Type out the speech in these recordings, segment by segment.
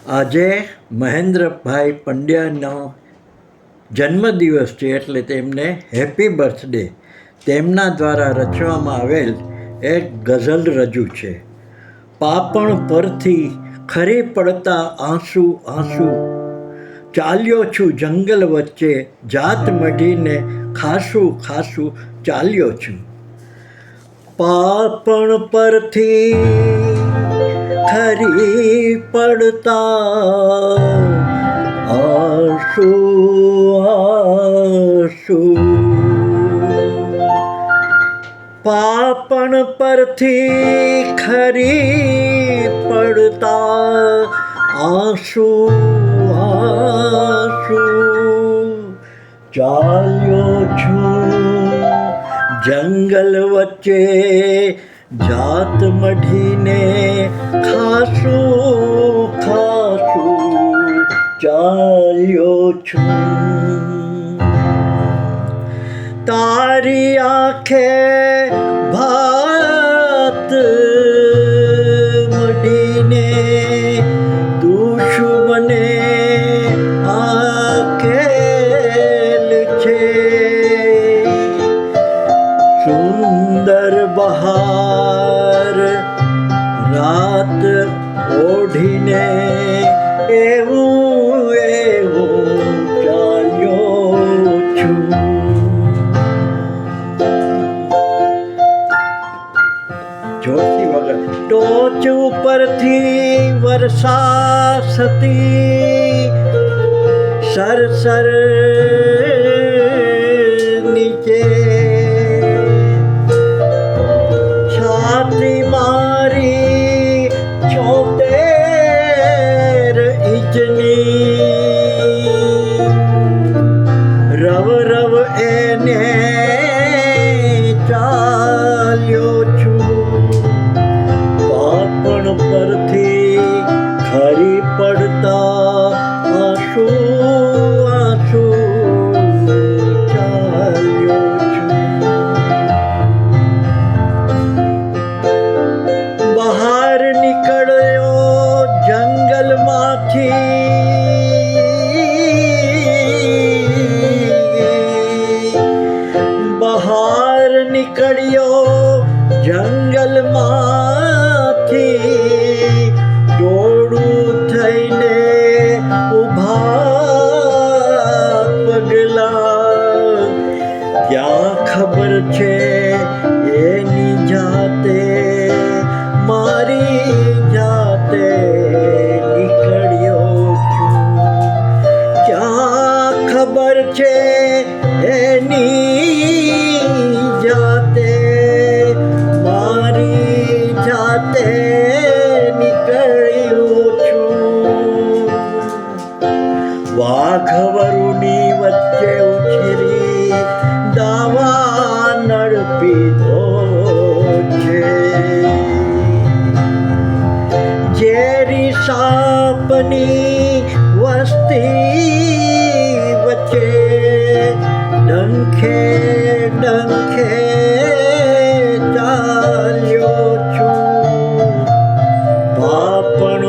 આજે મહેન્દ્રભાઈ પંડ્યાનો જન્મદિવસ છે, એટલે તેમને હેપી બર્થડે તેમના દ્વારા રચવામાં આવેલ એક ગઝલ રજૂ છે. પાપણ પરથી ખરી પડતા આંસુ આંસુ, ચાલ્યો છું જંગલ વચ્ચે જાત મઢીને, ખાસું ખાસું ચાલ્યો છું. પાપણ પરથી ખરી પડતા આંસુ આંસુ, પાપણ પરથી ખરી પડતા આંસુ આંસુ, ચાલ્યો છું જંગલ વચ્ચે જાત મઢીને, ખાસું ખાસું ચાલ્યો છું. તારી આંખે ભાત મઢીને, તું શું મને આકેલ છે. સુંદર બહાર રાત ઓઢીને, એવું એવું ચાલ્યો છું. જોશી વગર ટોચ ઉપરથી વર્ષા થતી, સરસર નીચે છાતી મારી 76 ઇંચની, રવ રવ એને ચાલ્યો છું. પાપણ પરથી ખરી પડતા આંસુ આંસુ, ચાલ્યો છું. બહાર નીકળ્યો જંગલમાંથી, બહાર નીકળ્યો જંગલમાંથી, દોડું થઈને ઊભા પગલા, ક્યાં ખબર છે એની જાતે, મારી જાતે નીકળ્યો છું. ક્યાં ખબર છે એની જાતે, મારી જાતે નીકળ્યો છું. વાઘવરુની વચ્ચે ઉછરી દાવાનળ પીધો છે, ઝેરી સાપની વસ્તી વચ્ચે, ડંખે ડંખે ચાલ્યો છું. પાપણ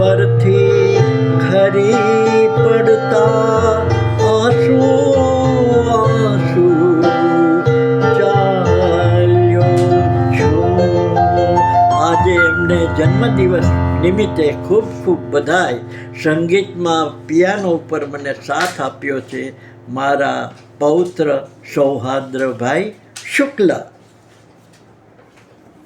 પરથી ખરી પડતા આંસુ આંસુ, ચાલ્યો છું. આજે એમને જન્મદિવસ નિમિત્તે ખૂબ ખૂબ બધાય. સંગીતમાં પિયાનો ઉપર મને સાથ આપ્યો છે મારા પૌત્ર સૌહાર્દભાઈ શુક્લ.